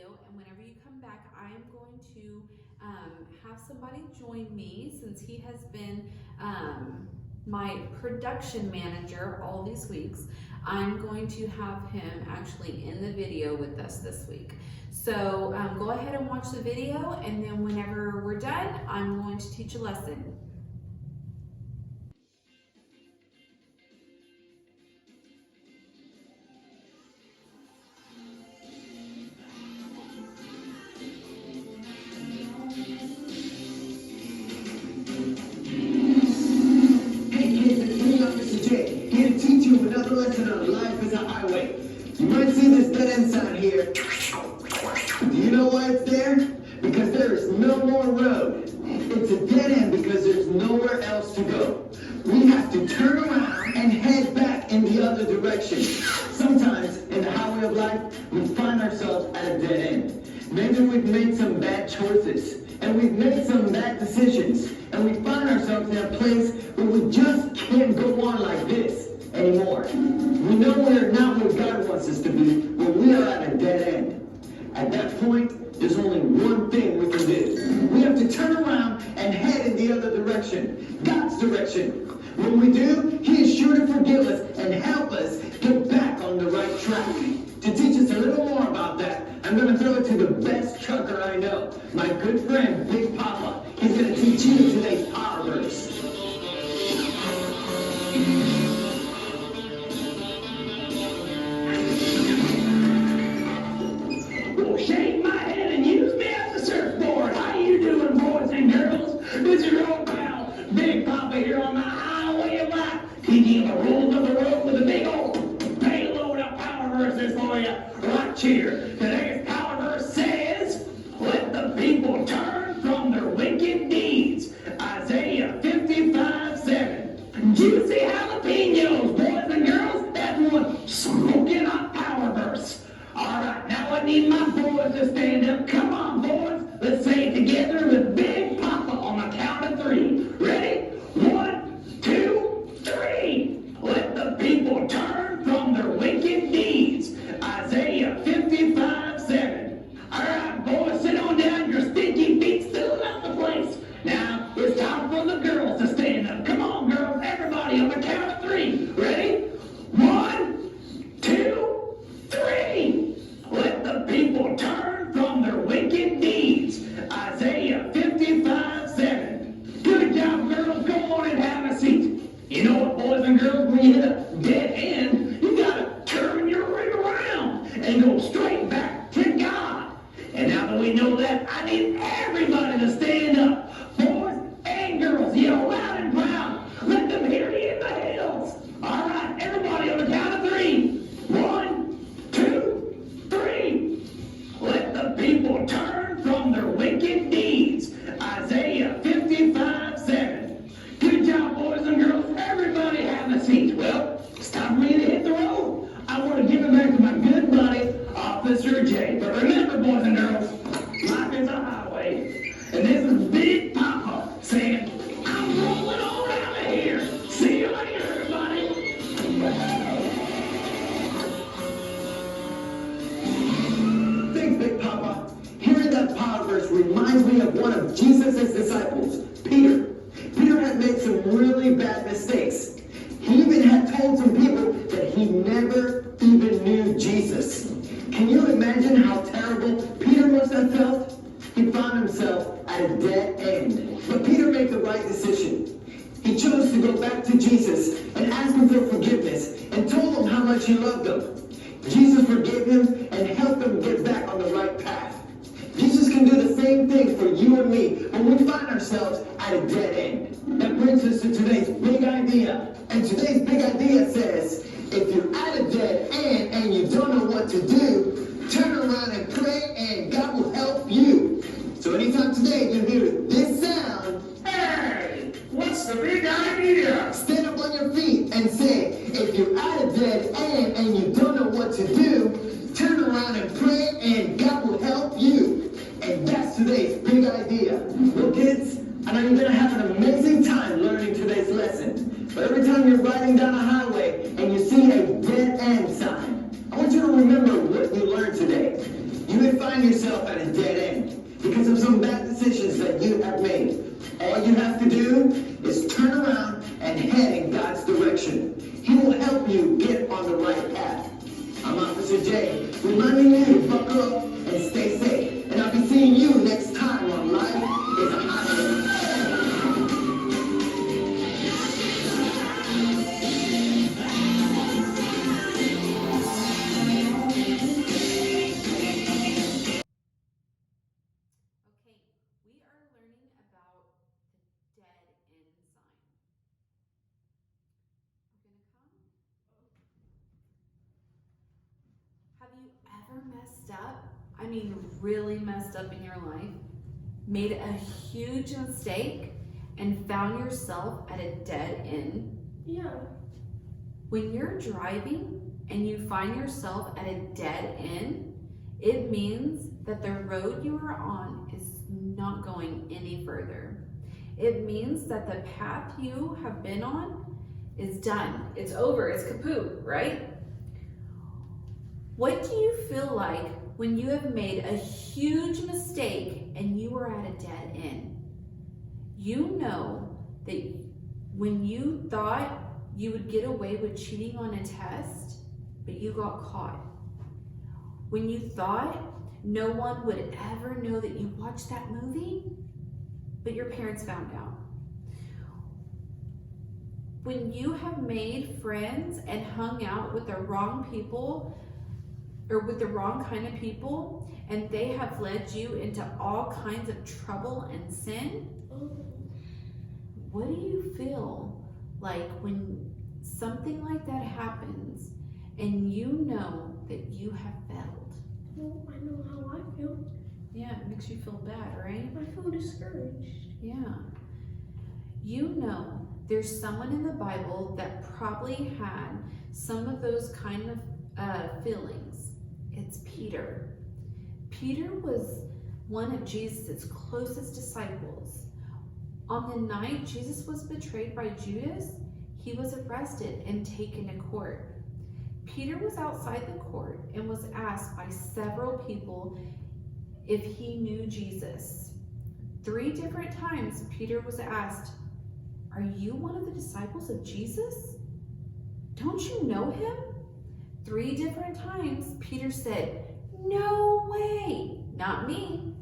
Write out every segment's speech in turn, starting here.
video, and whenever you come back, I am going to have somebody join me, since he has been my production manager all these weeks. I'm going to have him actually in the video with us this week. So go ahead and watch the video, and then whenever we're done, I'm going to teach a lesson. Another lesson on life is a highway. You might see this dead end sign here. Do you know why it's there? Because there is no more road. It's a dead end because there's nowhere else to go. We have to turn around and head back in the other direction. Sometimes in the highway of life, we find ourselves at a dead end. Maybe we've made some bad choices, and we've made some bad decisions, and we find ourselves in a place where we just can't go on like this anymore. We know we're not where God wants us to be, but we are at a dead end. At that point, there's only one thing we can do. We have to turn around and head in the other direction, God's direction. When we do, He is sure to forgive us and help us get back on the right track. To teach us a little more about that, I'm going to throw it to the best trucker I know, my good friend, Big Papa. He's going to teach you today's power verse. Shake my head and use me as a surfboard. How you doing, boys and girls? This is your old pal, Big Papa, here on the highway of life, teaching you the rules of the road with a big old payload of power verses for you right here. Today's power verse says, "Let the people turn from their wicked deeds." Isaiah 55:7. Juicy jalapenos, boys and girls. That's one smoking hot power verse. All right, now I need my boys to stand up. Come on, boys. Let's say it together with Big Papa on the count of 3. Ready? 1, 2, 3. Let the people turn from their wicked deeds. Isaiah 55:7. All right, boys, sit on down. Your stinky feet still out the place. Now, it's time for the girls to stand up. Come on, girls. Everybody on the count of 3. Ready? 1, 2, 3. Let the people turn from their wicked deeds. Isaiah 55:7. Good job, girls. Go on and have a seat. You know what, boys and girls? When you hit a dead end, you gotta turn your rig around and go straight back to God. And now that we know that, I need everybody to stand up. Boys and girls, yell loud and proud. Let them hear you in the hills. All right, everybody on the count of 3. 1, 2, 3. Let the people turn from their wicked deeds. Isaiah 55:7. Good job, boys and girls. Everybody have a seat. Well, it's time for me to hit the road. I want to give it back to my good buddy, Officer J. But remember, boys and girls, life is a highway. And this is Big Papa saying, "I'm rolling on out of here. See you later, everybody." Thanks, Big Papa. Hearing that power verse reminds me of one of Jesus' disciples, Peter. Peter had made some really bad mistakes. He even had told some people that he never even knew Jesus. Can you imagine how terrible Peter must have felt? He found himself at a dead end. But Peter made the right decision. He chose to go back to Jesus and ask him for forgiveness and told him how much he loved him. Jesus forgave him and helped him get back on the right path. Jesus can do the same thing for you and me when we find ourselves at a dead end. That brings us to today's big idea. And today's big idea says, if you're at a dead end and you don't know what to do, turn around and pray and God will help you. So anytime today you hear this sound, Hey, what's the big idea? stand up on your feet and say, if you're at a dead end and you don't know what to do, turn around and pray and God will help you. And that's today's big idea. Well, kids, I know you're going to have an amazing time learning today's lesson. But every time you're riding down a highway and you see a dead end sign, I want you to remember what you learned today. You may find find yourself at a dead end because of some bad decisions that you have made, all you have to do is turn around and head in God's direction. He will help you get on the right path. I'm Officer J, reminding you to buckle up and stay safe. And I'll be seeing you next time on Life is a Highway. Okay, we are learning about the dead end sign. You gonna come? Have you ever messed up? I mean, really messed up in your life? Made a huge mistake and found yourself at a dead end? Yeah. When you're driving and you find yourself at a dead end, it means that the road you are on is not going any further. It means that the path you have been on is done. It's over. It's kaput, right? What do you feel like when you have made a huge mistake and you are at a dead end? You know that when you thought you would get away with cheating on a test, but you got caught. When you thought no one would ever know that you watched that movie, but your parents found out. When you have made friends and hung out with the wrong people, or with the wrong kind of people, and they have led you into all kinds of trouble and sin, what do you feel like when something like that happens and you know that you have failed? Well, I know how I feel. Yeah, it makes you feel bad, right? I feel discouraged. Yeah. You know there's someone in the Bible that probably had some of those kind of feelings. It's Peter. Peter was one of Jesus' closest disciples. On the night Jesus was betrayed by Judas, he was arrested and taken to court. Peter was outside the court and was asked by several people if he knew Jesus. 3 different times Peter was asked, "Are you one of the disciples of Jesus? Don't you know him?" 3 different times Peter said, "No way, not me.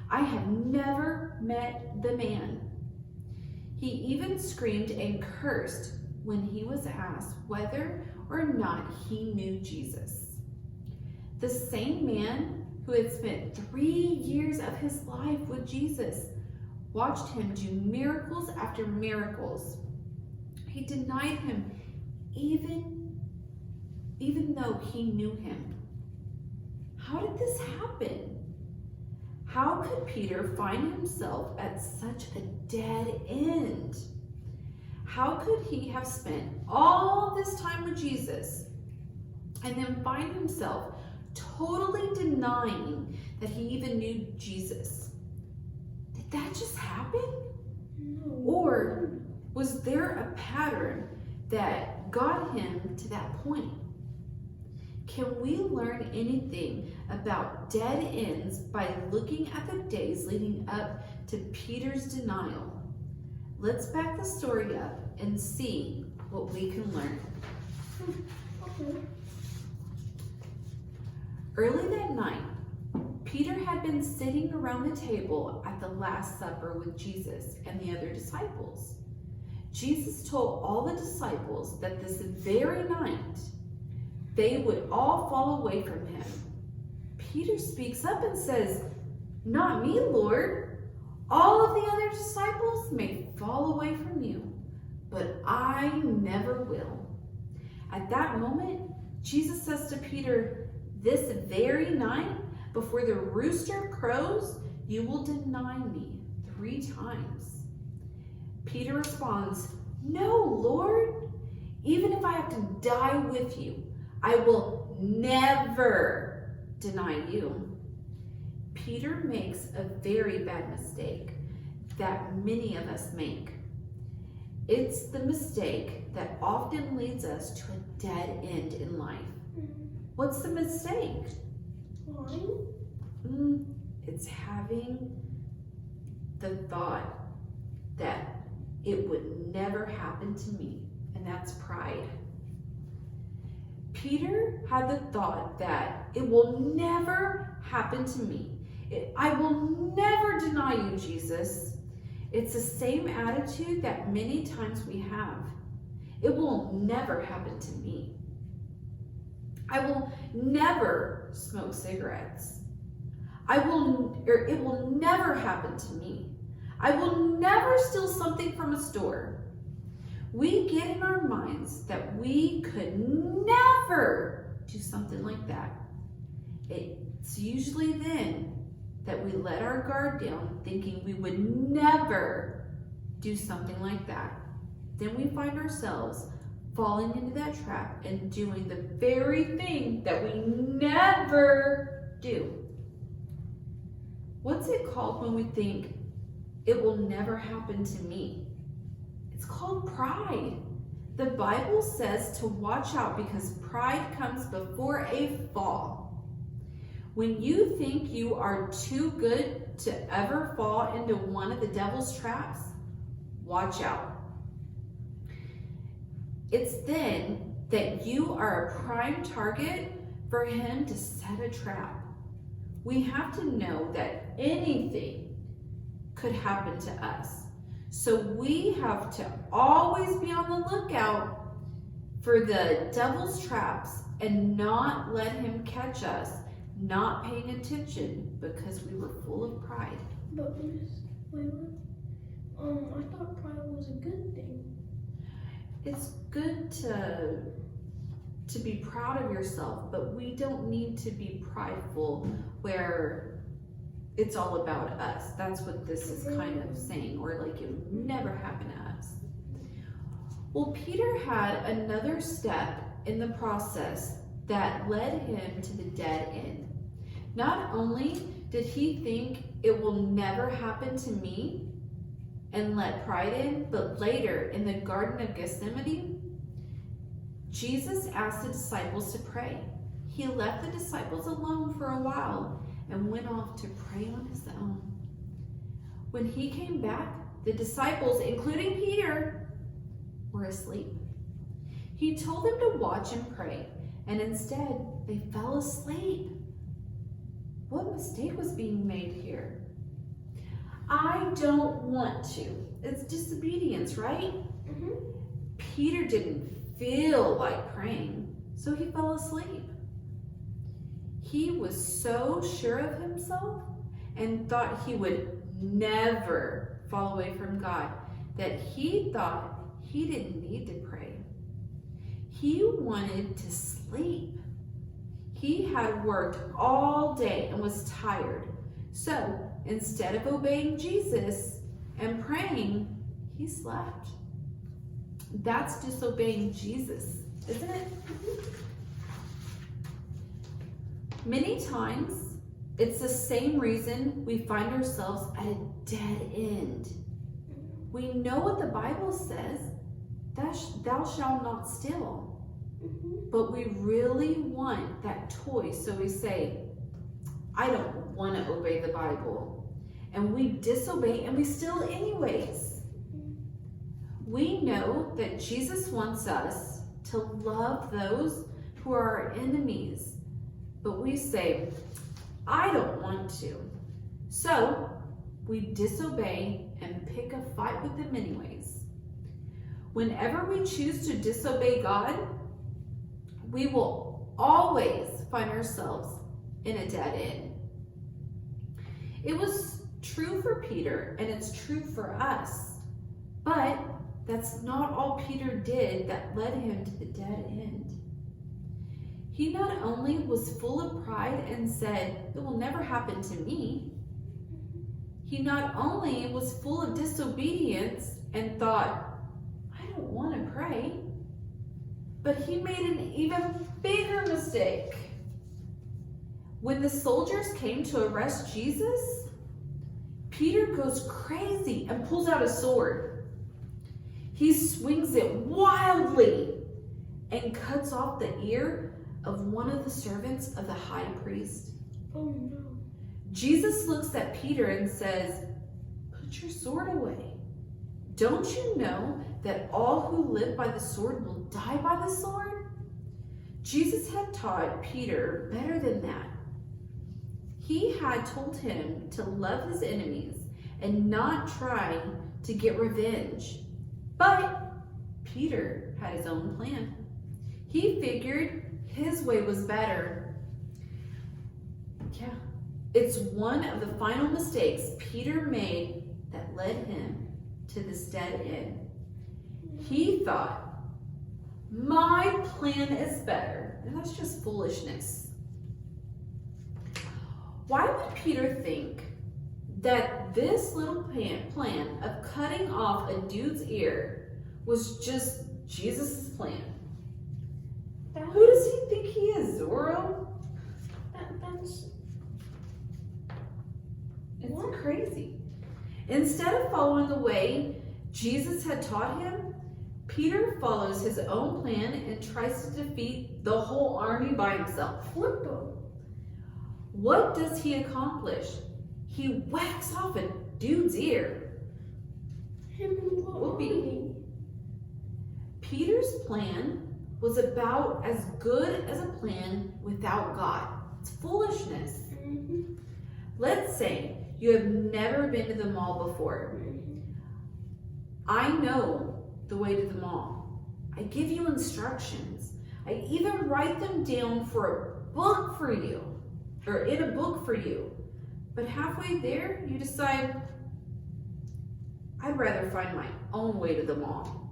I have never met the man." He even screamed and cursed when he was asked whether or not he knew Jesus. The same man who had spent 3 years of his life with Jesus watched him do miracles after miracles. He denied him even though he knew him. How did this happen? How could Peter find himself at such a dead end? How could he have spent all this time with Jesus and then find himself totally denying that he even knew Jesus? Did that just happen? No. Or was there a pattern that got him to that point? Can we learn anything about dead ends by looking at the days leading up to Peter's denial? Let's back the story up and see what we can learn. Okay. Early that night, Peter had been sitting around the table at the Last Supper with Jesus and the other disciples. Jesus told all the disciples that this very night, they would all fall away from him. Peter speaks up and says, "Not me, Lord. All of the other disciples may fall away from you, but I never will." At that moment, Jesus says to Peter, "This very night, before the rooster crows, you will deny me 3 times. Peter responds, "No, Lord. Even if I have to die with you, I will never deny you." Peter makes a very bad mistake that many of us make. It's the mistake that often leads us to a dead end in life. What's the mistake? Lying? It's having the thought that it would never happen to me, and that's pride. Peter had the thought that it will never happen to me. I will never deny you, Jesus. It's the same attitude that many times we have. It will never happen to me. I will never smoke cigarettes. It will never happen to me. I will never steal something from a store. We get in our minds that we could never do something like that. It's usually then that we let our guard down, thinking we would never do something like that. Then we find ourselves falling into that trap and doing the very thing that we never do. What's it called when we think it will never happen to me? It's called pride. The Bible says to watch out because pride comes before a fall. When you think you are too good to ever fall into one of the devil's traps, watch out. It's then that you are a prime target for him to set a trap. We have to know that anything could happen to us. So we have to always be on the lookout for the devil's traps and not let him catch us, not paying attention because we were full of pride. But Miss Layla, I thought pride was a good thing. It's good to be proud of yourself, but we don't need to be prideful where it's all about us. That's what this is kind of saying, or like it would never happen to us. Well, Peter had another step in the process that led him to the dead end. Not only did he think it will never happen to me and let pride in, but later in the Garden of Gethsemane, Jesus asked the disciples to pray. He left the disciples alone for a while and went off to pray on his own. When he came back, the disciples, including Peter, were asleep. He told them to watch and pray, and instead they fell asleep. What mistake was being made here? I don't want to. It's disobedience, right? Peter didn't feel like praying, so he fell asleep. He was so sure of himself and thought he would never fall away from God that he thought he didn't need to pray. He wanted to sleep. He had worked all day and was tired. So instead of obeying Jesus and praying, he slept. That's disobeying Jesus, isn't it? Many times, it's the same reason we find ourselves at a dead end. We know what the Bible says, thou shalt not steal. But we really want that toy, so we say, I don't want to obey the Bible. And we disobey and we steal anyways. We know that Jesus wants us to love those who are our enemies. But we say, I don't want to. So we disobey and pick a fight with them anyways. Whenever we choose to disobey God, we will always find ourselves in a dead end. It was true for Peter, and it's true for us. But that's not all Peter did that led him to the dead end. He not only was full of pride and said, it will never happen to me. He not only was full of disobedience and thought, I don't want to pray, but he made an even bigger mistake. When the soldiers came to arrest Jesus, Peter goes crazy and pulls out a sword. He swings it wildly and cuts off the ear of one of the servants of the high priest. Oh no. Jesus looks at Peter and says, "Put your sword away. Don't you know that all who live by the sword will die by the sword?" Jesus had taught Peter better than that. He had told him to love his enemies and not try to get revenge. But Peter had his own plan. He figured his way was better. Yeah, it's one of the final mistakes Peter made that led him to this dead end. He thought, my plan is better, and that's just foolishness. Why would Peter think that this little plan of cutting off a dude's ear was just Jesus' plan? Who does he think he is, Zorro? It's crazy. Instead of following the way Jesus had taught him, Peter follows his own plan and tries to defeat the whole army by himself. What does he accomplish? He whacks off a dude's ear. Whoopee. Peter's plan was about as good as a plan without God. It's foolishness. Let's say you have never been to the mall before. I know the way to the mall. I give you instructions. I even write them down for a book for you, or in a book for you. But halfway there, you decide, I'd rather find my own way to the mall.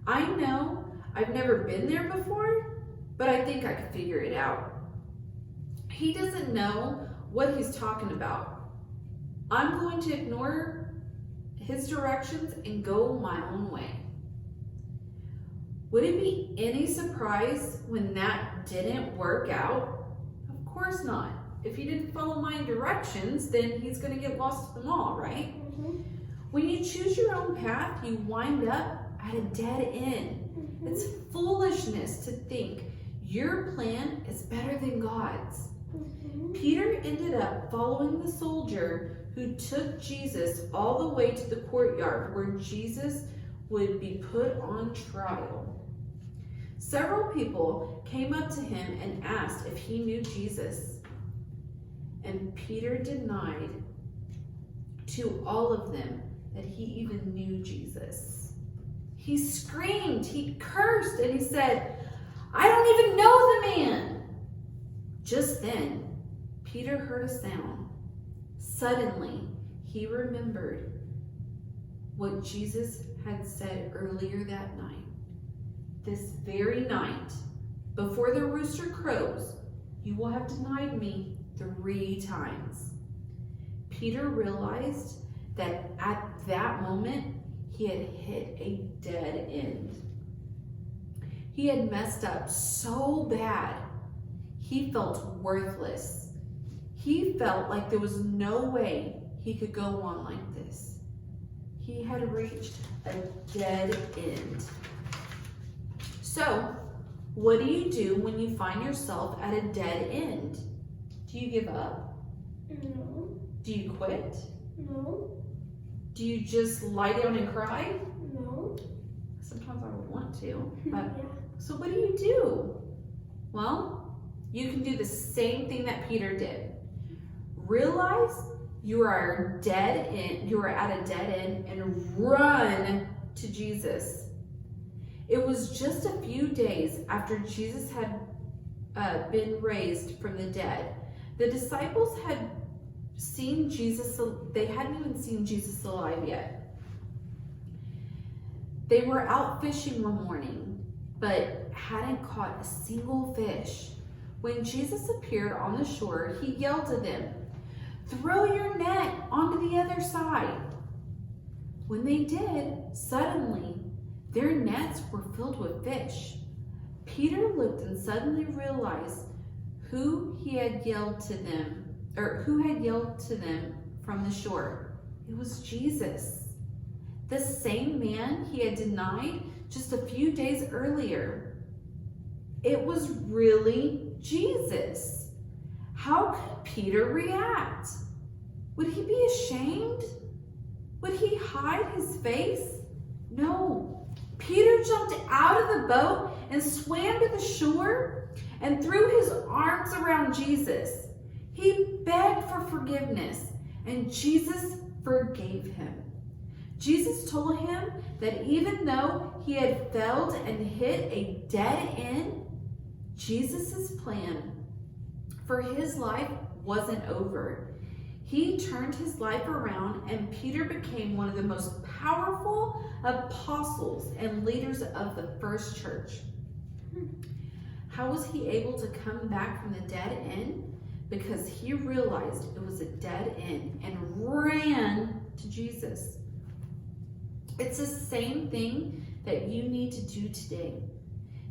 I know I've never been there before, but I think I could figure it out. He doesn't know what he's talking about. I'm going to ignore his directions and go my own way. Would it be any surprise when that didn't work out? Of course not. If he didn't follow my directions, then he's going to get lost at the mall, right? When you choose your own path, you wind up at a dead end. It's foolishness to think your plan is better than God's. Peter ended up following the soldier who took Jesus all the way to the courtyard where Jesus would be put on trial. Several people came up to him and asked if he knew Jesus. And Peter denied to all of them that he even knew Jesus. He screamed, he cursed, and he said, I don't even know the man. Just then, Peter heard a sound. Suddenly, he remembered what Jesus had said earlier that night. This very night, before the rooster crows, you will have denied me 3 times. Peter realized that at that moment, he had hit a dead end. He had messed up so bad, he felt worthless. He felt like there was no way he could go on like this. He had reached a dead end. So, what do you do when you find yourself at a dead end? Do you give up? No. Do you quit? No. Do you just lie down and cry? No. Sometimes I would want to, but Yeah. so what do you do? Well, you can do the same thing that Peter did. Realize you are dead end, you are at a dead end, and run to Jesus. It was just a few days after Jesus had been raised from the dead. The disciples had seen Jesus, they hadn't even seen Jesus alive yet. They were out fishing one morning, but hadn't caught a single fish. When Jesus appeared on the shore, he yelled to them, "Throw your net onto the other side." When they did, suddenly, their nets were filled with fish. Peter looked and suddenly realized who had yelled to them from the shore. It was Jesus, the same man he had denied just a few days earlier. It was really Jesus. How could Peter react? Would he be ashamed? Would he hide his face? No. Peter jumped out of the boat and swam to the shore and threw his arms around Jesus. He begged for forgiveness, and Jesus forgave him. Jesus told him that even though he had failed and hit a dead end, Jesus' plan for his life wasn't over. He turned his life around, and Peter became one of the most powerful apostles and leaders of the first church. How was he able to come back from the dead end? Because he realized it was a dead end and ran to Jesus. It's the same thing that you need to do today.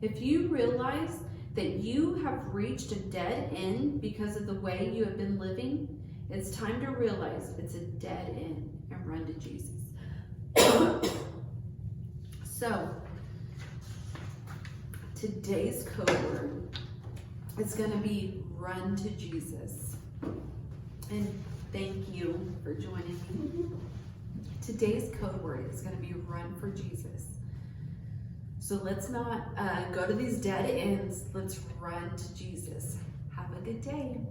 If you realize that you have reached a dead end because of the way you have been living, it's time to realize it's a dead end and run to Jesus. So, today's code word is going to be run to Jesus. And thank you for joining me. Today's code word is going to be run for Jesus. So let's not go to these dead ends. Let's run to Jesus. Have a good day.